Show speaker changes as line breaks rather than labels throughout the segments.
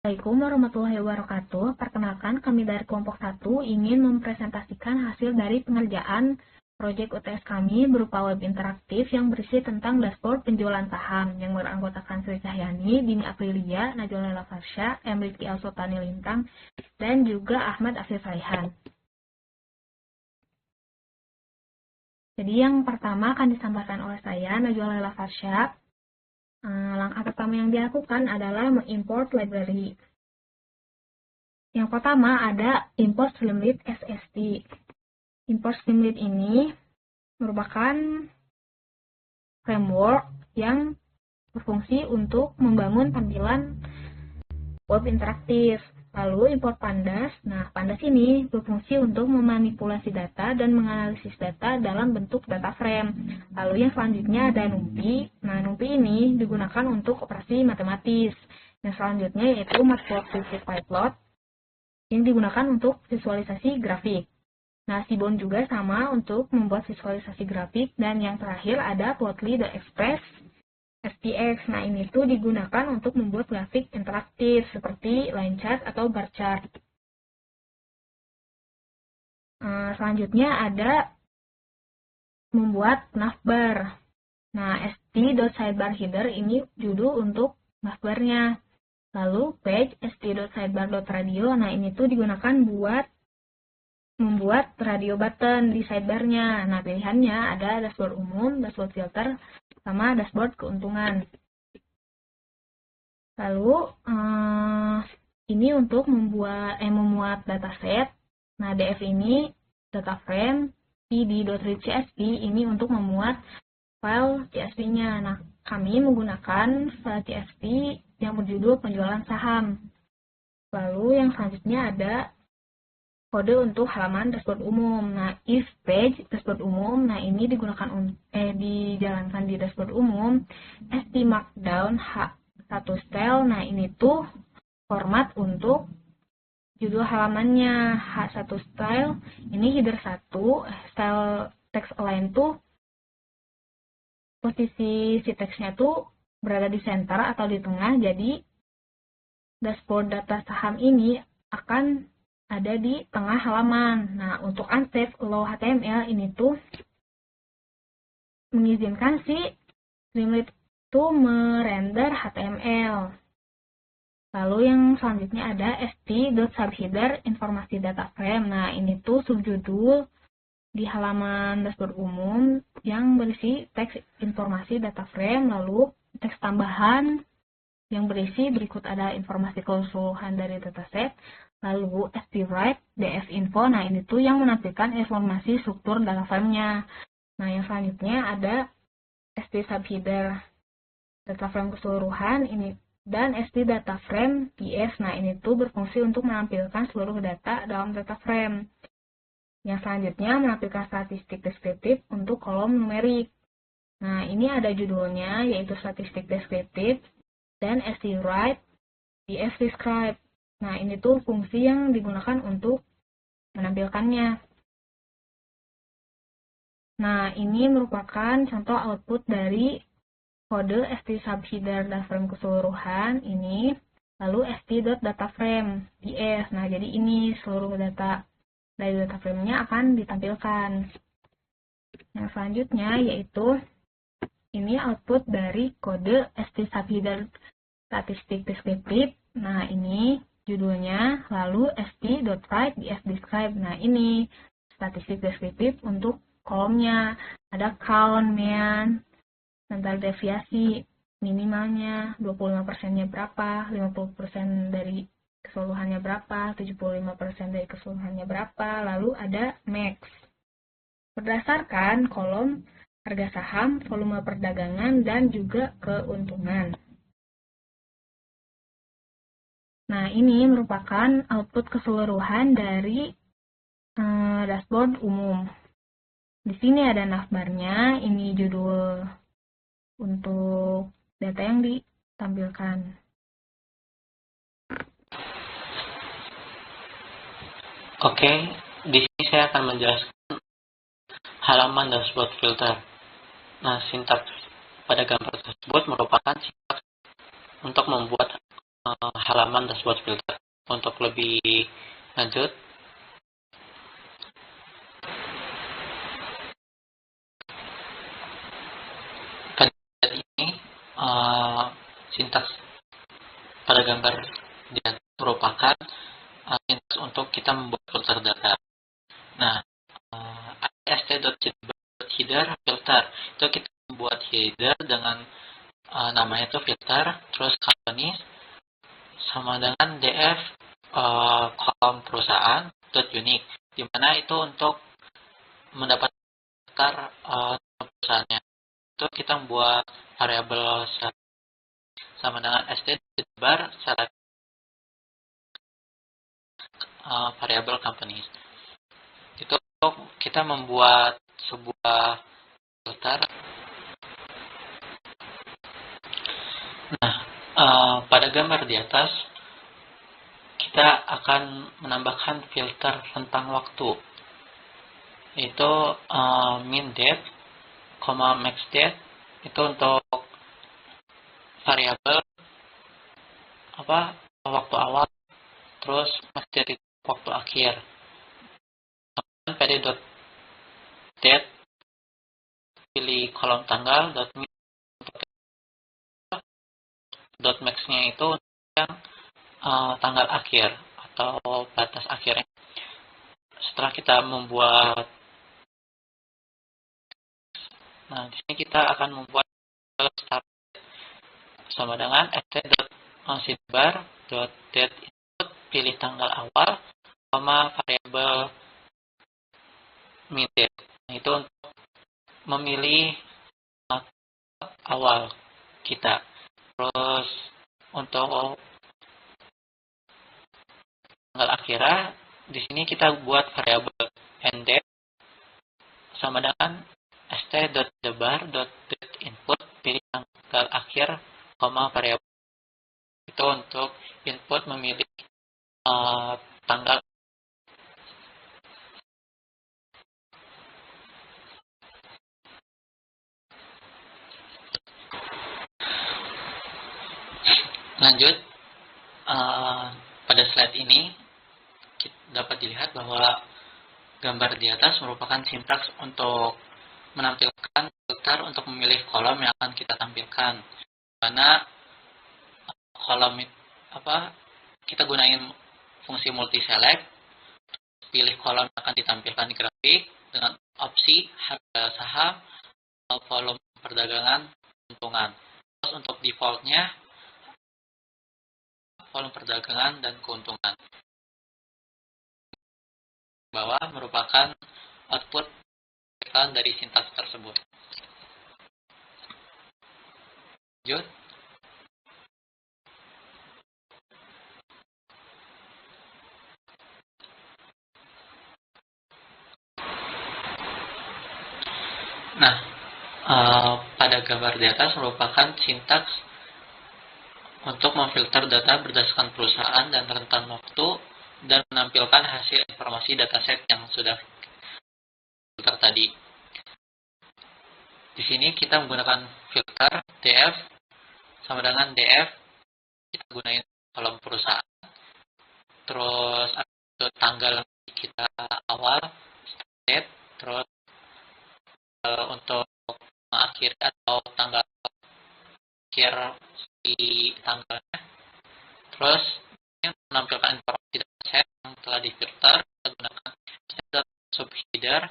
Assalamualaikum warahmatullahi wabarakatuh. Perkenalkan, kami dari kelompok 1 ingin mempresentasikan hasil dari pengerjaan proyek UTS kami berupa web interaktif yang berisi tentang dashboard penjualan saham yang beranggotakan Sri Cahyani, Dini Aprilia, Najwa Laila Farsha, Emriti Alsultani Lintang, dan juga Ahmad Afif Raihan. Jadi yang pertama akan disampaikan oleh saya, Najwa Laila Farsha. Langkah pertama yang dilakukan adalah mengimport library. Yang pertama ada import Streamlit SSD. Import Streamlit ini merupakan framework yang berfungsi untuk membangun tampilan web interaktif. Lalu import Pandas. Nah, Pandas ini berfungsi untuk memanipulasi data dan menganalisis data dalam bentuk data frame. Lalu yang selanjutnya ada NumPy. Nah, NumPy ini digunakan untuk operasi matematis. Yang selanjutnya yaitu Matplotlib yang digunakan untuk visualisasi grafik. Nah, Seaborn juga sama untuk membuat visualisasi grafik. Dan yang terakhir ada Plotly.express SPX. Nah, ini tuh digunakan untuk membuat grafik interaktif seperti line chart atau bar chart. Selanjutnya ada membuat navbar. Nah, st.sidebarHeader ini judul untuk navbarnya. Lalu page st.sidebar.radio. Nah, ini tuh digunakan buat membuat radio button di sidebarnya. Nah, pilihannya ada dashboard umum, dashboard filter, sama dashboard keuntungan. Lalu ini untuk memuat dataset. Nah, DF ini data frame, pd.read.csv ini untuk memuat file CSV-nya. Nah, kami menggunakan file CSV yang berjudul penjualan saham. Lalu yang selanjutnya ada kode untuk halaman dashboard umum. Nah, if page dashboard umum, nah ini dijalankan di dashboard umum, st markdown h1 style. Nah, ini tuh format untuk judul halamannya. H1 style ini header 1, style text align tuh posisi si teksnya tuh berada di center atau di tengah. Jadi dashboard data saham ini akan ada di tengah halaman. Nah, untuk unsave allow HTML ini tuh mengizinkan si Streamlit itu merender HTML. Lalu yang selanjutnya ada st.subheader informasi data frame. Nah, ini tuh subjudul di halaman dashboard umum yang berisi teks informasi data frame, lalu teks tambahan yang berisi berikut ada informasi keseluruhan dari dataset. Lalu st-write, df-info, nah ini tuh yang menampilkan informasi struktur data frame-nya. Nah, yang selanjutnya ada st-subheader, data frame keseluruhan, ini dan st-data frame ps. Nah, ini tuh berfungsi untuk menampilkan seluruh data dalam data frame. Yang selanjutnya menampilkan statistik deskriptif untuk kolom numerik. Nah, ini ada judulnya yaitu statistik deskriptif dan st-write, df-describe. Nah, ini tuh fungsi yang digunakan untuk menampilkannya. Nah, ini merupakan contoh output dari kode st-subheader dataframe keseluruhan ini, lalu st.dataframe ds. Nah, jadi ini seluruh data dari dataframe-nya akan ditampilkan. Yang selanjutnya yaitu ini output dari kode st-subheader statistik deskriptif. Nah, ini judulnya, lalu st.write df-describe. Nah, ini statistik deskriptif untuk kolomnya. Ada count, mean, standar deviasi, minimalnya, 25%-nya berapa, 50% dari keseluruhannya berapa, 75% dari keseluruhannya berapa, lalu ada max. Berdasarkan kolom harga saham, volume perdagangan, dan juga keuntungan. Nah, ini merupakan output keseluruhan dari dashboard umum. Di sini ada navbarnya, ini judul untuk data yang ditampilkan.
Oke, di sini saya akan menjelaskan halaman dashboard filter. Nah, sintaks pada gambar tersebut merupakan sintaks untuk membuat halaman dashboard filter. Untuk lebih lanjut, pada ini sintaks pada gambar dia merupakan sintaks untuk kita membuat filter data. Nah, st.header filter itu kita membuat header dengan namanya itu filter, terus company sama dengan df kolom perusahaan .unique, dimana itu untuk mendapatkan perusahaannya. Itu kita membuat variabel sama dengan st.bar variabel company. Itu kita membuat sebuah filter. Nah, pada gambar di atas kita akan menambahkan filter rentang waktu, yaitu min date, max date, itu untuk variabel waktu awal, terus max date waktu akhir. pd.date pilih kolom tanggal, .max-nya itu yang tanggal akhir atau batas akhirnya. Setelah kita membuat, nah di sini kita akan membuat start sama dengan st.sidebar.date input, pilih tanggal awal, variabel min date. Nah, itu untuk memilih awal kita. Terus untuk tanggal akhirnya, di sini kita buat variabel end date sama dengan st.debar.date input, pilih tanggal akhir, variabel itu untuk input memilih tanggal. Lanjut, pada slide ini dapat dilihat bahwa gambar di atas merupakan sintaks untuk menampilkan filter untuk memilih kolom yang akan kita tampilkan. Karena kolom kita gunain fungsi multi select, pilih kolom yang akan ditampilkan di grafik dengan opsi harga saham, volume perdagangan, keuntungan. Terus untuk defaultnya volume perdagangan dan keuntungan. Bawah merupakan output dari sintaks tersebut. Lanjut. Nah, pada gambar di atas merupakan sintaks untuk memfilter data berdasarkan perusahaan dan rentan waktu dan menampilkan hasil informasi dataset yang sudah filter tadi. Di sini kita menggunakan filter df sama dengan df, kita gunain kolom perusahaan, terus tanggal kita awal, date, terus untuk akhir atau tanggal akhir di tanggalnya, terus ini menampilkan informasi dataset yang telah difilter. Kita gunakan subheader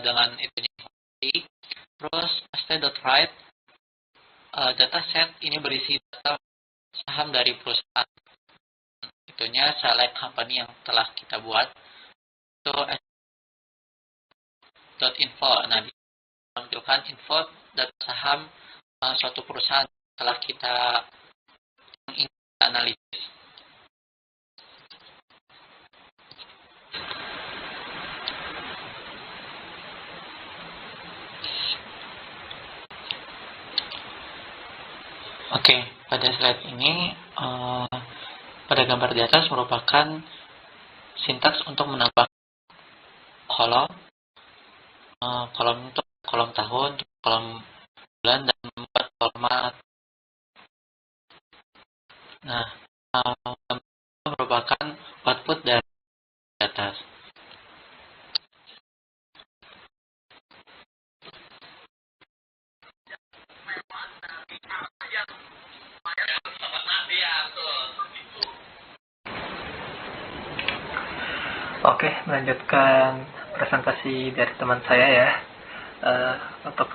dengan itunya informasi, terus st.write dataset ini berisi data saham dari perusahaan, itunya select company yang telah kita buat, itu .info. Nah, ditampilkan info data saham suatu perusahaan telah kita analisis. Oke, pada slide ini pada gambar di atas merupakan sintaks untuk menambah kolom, untuk kolom tahun, kolom bulan, dan membuat format. Nah, merupakan output dari atas. Oke, melanjutkan presentasi dari teman saya ya. Untuk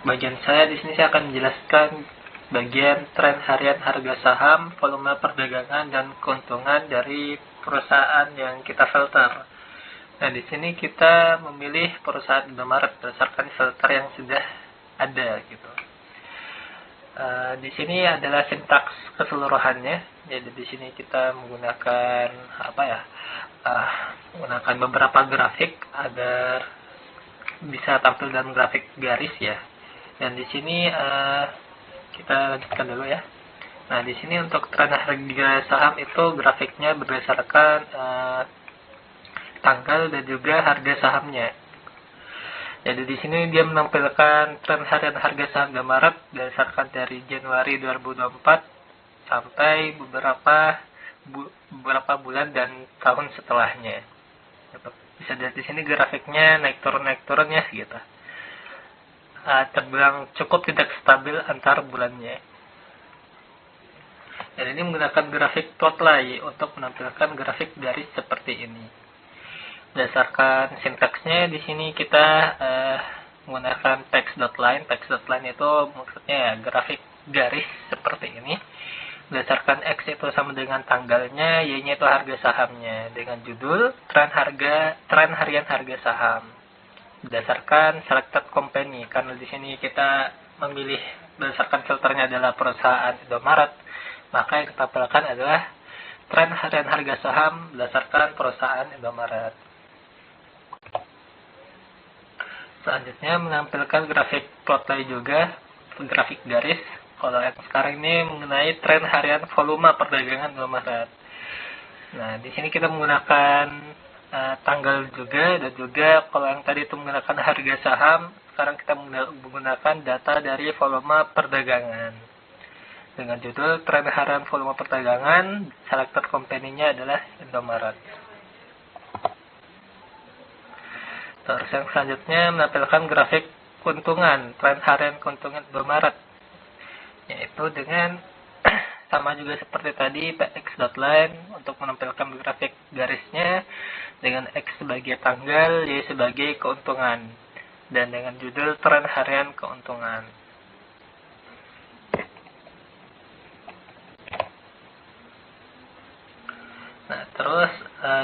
bagian saya di sini saya akan menjelaskan bagian tren harian harga saham, volume perdagangan dan keuntungan dari perusahaan yang kita filter. Nah, di sini kita memilih perusahaan Indomaret berdasarkan filter yang sudah ada gitu. Di sini adalah sintaks keseluruhannya. Jadi di sini kita menggunakan menggunakan beberapa grafik agar bisa tampil dalam grafik garis ya. Dan di sini kita lanjutkan dulu ya. Nah, di sini untuk tren harga saham itu grafiknya berdasarkan tanggal dan juga harga sahamnya. Jadi di sini dia menampilkan tren harian harga saham Indomaret berdasarkan dari Januari 2024 sampai beberapa bulan dan tahun setelahnya. Bisa dilihat di sini grafiknya naik turun ya gitu. Terbilang cukup tidak stabil antar bulannya. Dan ini menggunakan grafik plotly untuk menampilkan grafik garis seperti ini. Berdasarkan sintaksnya di sini kita menggunakan text.line. Text.line itu maksudnya ya, grafik garis seperti ini. Berdasarkan X itu sama dengan tanggalnya, Y-nya itu harga sahamnya. Dengan judul tren harian harga saham. Berdasarkan selected company, karena di sini kita memilih berdasarkan filternya adalah perusahaan Indomaret, maka yang kita tampilkan adalah tren harian harga saham berdasarkan perusahaan Indomaret. Selanjutnya menampilkan grafik plotly juga, grafik garis. Kalau yang sekarang ini mengenai tren harian volume perdagangan Indomaret. Nah, di sini kita menggunakan tanggal juga, dan juga kalau yang tadi itu menggunakan harga saham, sekarang kita menggunakan data dari volume perdagangan. Dengan judul tren harian volume perdagangan, selected company-nya adalah Indomaret. Terus yang selanjutnya menampilkan grafik keuntungan, tren harian keuntungan Indomaret, yaitu dengan sama juga seperti tadi px.line untuk menampilkan grafik garisnya dengan X sebagai tanggal, Y sebagai keuntungan, dan dengan judul tren harian keuntungan. Nah, terus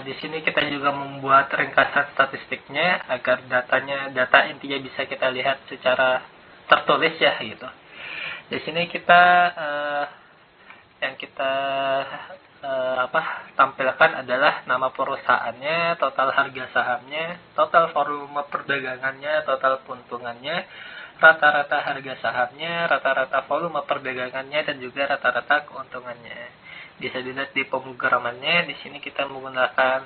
di sini kita juga membuat ringkasan statistiknya agar data intinya bisa kita lihat secara tertulis ya gitu. Di sini kita yang kita tampilkan adalah nama perusahaannya, total harga sahamnya, total volume perdagangannya, total keuntungannya, rata-rata harga sahamnya, rata-rata volume perdagangannya, dan juga rata-rata keuntungannya. Bisa dilihat di pemrogramannya. Di sini kita menggunakan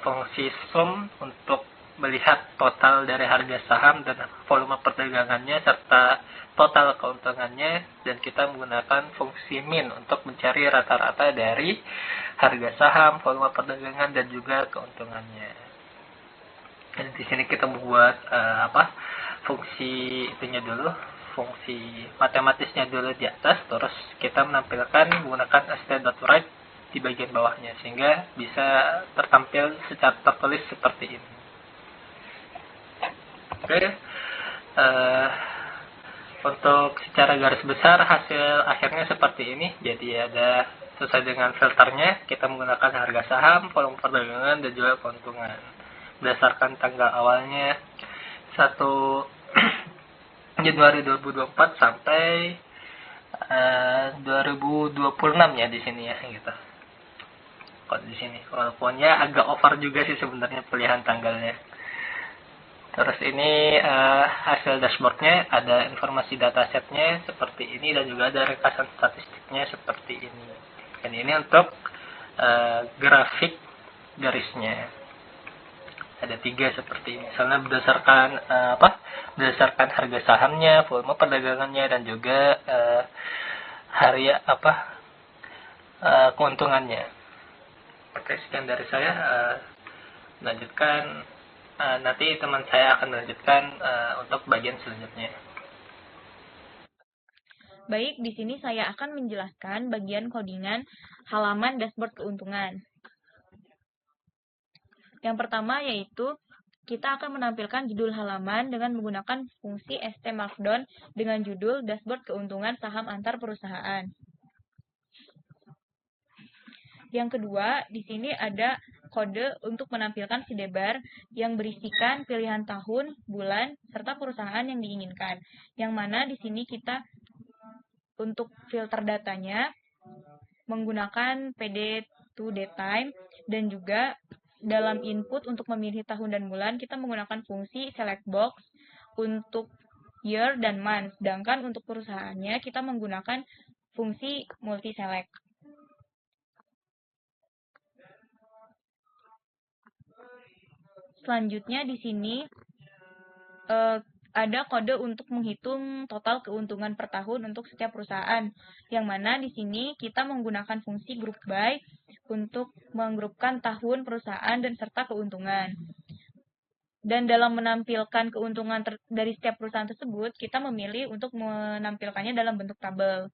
fungsi sum untuk melihat total dari harga saham dan volume perdagangannya serta total keuntungannya, dan kita menggunakan fungsi min untuk mencari rata-rata dari harga saham, volume perdagangan, dan juga keuntungannya. Dan di sini kita membuat fungsi itunya dulu, fungsi matematisnya dulu di atas, terus kita menampilkan menggunakan st.write di bagian bawahnya sehingga bisa tertampil secara tertulis seperti ini. Oke. Untuk secara garis besar hasil akhirnya seperti ini. Jadi ada sesuai dengan filternya, kita menggunakan harga saham, volume perdagangan, dan juga keuntungan. Berdasarkan tanggal awalnya 1 Januari 2024 sampai 2026 ya di sini ya gitu. Kalau di sini, walaupun ya agak over juga sih sebenarnya pilihan tanggalnya. Terus ini hasil dashboardnya, ada informasi datasetnya seperti ini, dan juga ada ringkasan statistiknya seperti ini. Dan ini untuk grafik garisnya. Ada 3 seperti ini. Misalnya berdasarkan harga sahamnya, volume perdagangannya, dan juga
keuntungannya. Oke, sekian dari saya. Lanjutkan, nanti teman saya akan melanjutkan untuk bagian selanjutnya.
Baik, di sini saya akan menjelaskan bagian codingan halaman dashboard keuntungan. Yang pertama yaitu kita akan menampilkan judul halaman dengan menggunakan fungsi st markdown dengan judul dashboard keuntungan saham antar perusahaan. Yang kedua, di sini ada kode untuk menampilkan sidebar yang berisikan pilihan tahun, bulan, serta perusahaan yang diinginkan. Yang mana di sini kita untuk filter datanya menggunakan PD to datetime, dan juga dalam input untuk memilih tahun dan bulan kita menggunakan fungsi select box untuk year dan month, sedangkan untuk perusahaannya kita menggunakan fungsi multi select. Selanjutnya di sini ada kode untuk menghitung total keuntungan per tahun untuk setiap perusahaan, yang mana di sini kita menggunakan fungsi group by untuk menggrupkan tahun perusahaan dan serta keuntungan. Dan dalam menampilkan keuntungan dari setiap perusahaan tersebut, kita memilih untuk menampilkannya dalam bentuk tabel.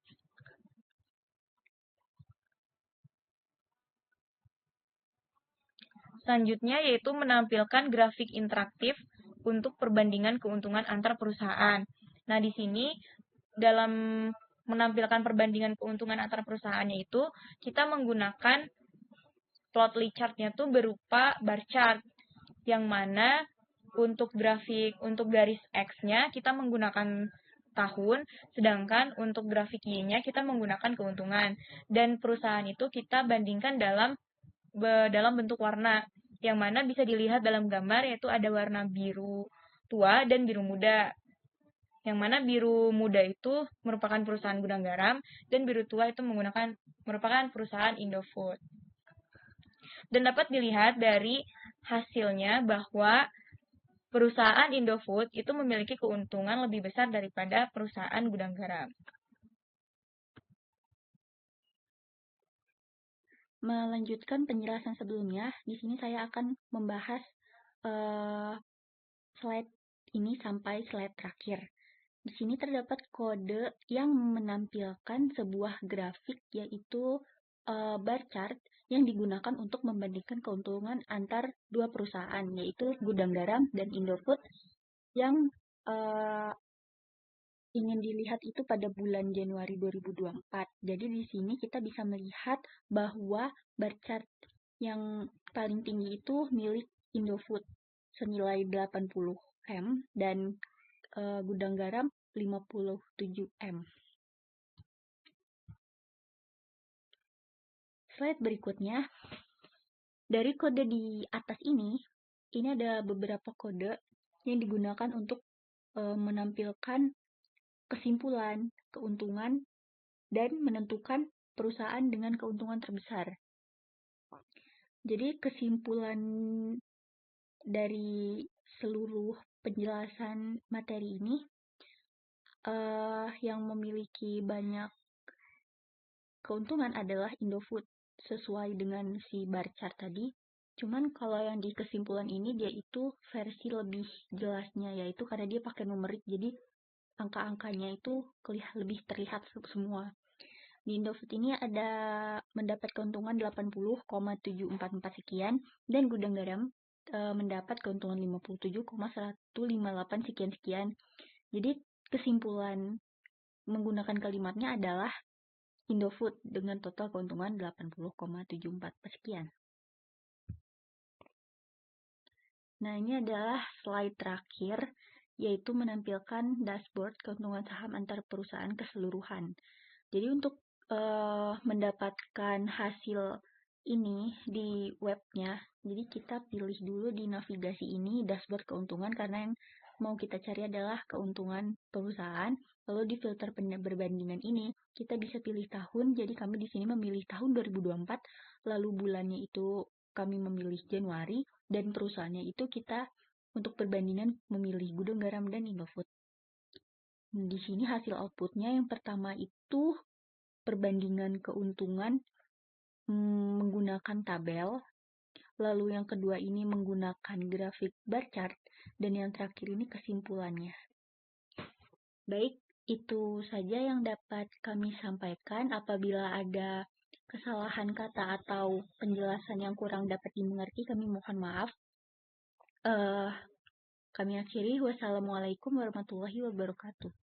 Selanjutnya yaitu menampilkan grafik interaktif untuk perbandingan keuntungan antar perusahaan. Nah, di sini dalam menampilkan perbandingan keuntungan antar perusahaannya itu, kita menggunakan plotly chart-nya itu berupa bar chart, yang mana untuk garis X-nya kita menggunakan tahun, sedangkan untuk grafik Y-nya kita menggunakan keuntungan. Dan perusahaan itu kita bandingkan dalam bentuk warna, yang mana bisa dilihat dalam gambar, yaitu ada warna biru tua dan biru muda. Yang mana biru muda itu merupakan perusahaan gudang garam, dan biru tua itu merupakan perusahaan Indofood. Dan dapat dilihat dari hasilnya bahwa perusahaan Indofood itu memiliki keuntungan lebih besar daripada perusahaan gudang garam.
Melanjutkan penjelasan sebelumnya, di sini saya akan membahas slide ini sampai slide terakhir. Di sini terdapat kode yang menampilkan sebuah grafik, yaitu bar chart yang digunakan untuk membandingkan keuntungan antar dua perusahaan, yaitu Gudang Garam dan Indofood, yang ingin dilihat itu pada bulan Januari 2024. Jadi di sini kita bisa melihat bahwa bar chart yang paling tinggi itu milik Indofood senilai 80 M dan Gudang Garam 57 M. Slide berikutnya, dari kode di atas ini ada beberapa kode yang digunakan untuk menampilkan kesimpulan, keuntungan, dan menentukan perusahaan dengan keuntungan terbesar. Jadi kesimpulan dari seluruh penjelasan materi ini yang memiliki banyak keuntungan adalah Indofood sesuai dengan si bar chart tadi. Cuman kalau yang di kesimpulan ini dia itu versi lebih jelasnya, yaitu karena dia pakai numerik, jadi angka-angkanya itu lebih terlihat semua. Di Indofood ini ada mendapat keuntungan 80,744 sekian, dan Gudang Garam mendapat keuntungan 57,158 sekian-sekian. Jadi kesimpulan menggunakan kalimatnya adalah Indofood dengan total keuntungan 80,744 sekian. Nah, ini adalah slide terakhir, yaitu menampilkan dashboard keuntungan saham antar perusahaan keseluruhan. Jadi untuk mendapatkan hasil ini di webnya, jadi kita pilih dulu di navigasi ini dashboard keuntungan, karena yang mau kita cari adalah keuntungan perusahaan. Lalu di filter berbandingan ini kita bisa pilih tahun, jadi kami di sini memilih tahun 2024, lalu bulannya itu kami memilih Januari, dan perusahaannya itu kita untuk perbandingan memilih Gudang Garam dan Indofood. Di sini hasil outputnya yang pertama itu perbandingan keuntungan menggunakan tabel, lalu yang kedua ini menggunakan grafik bar chart, dan yang terakhir ini kesimpulannya. Baik, itu saja yang dapat kami sampaikan. Apabila ada kesalahan kata atau penjelasan yang kurang dapat dimengerti, kami mohon maaf. Kami akhiri. Wassalamualaikum warahmatullahi wabarakatuh.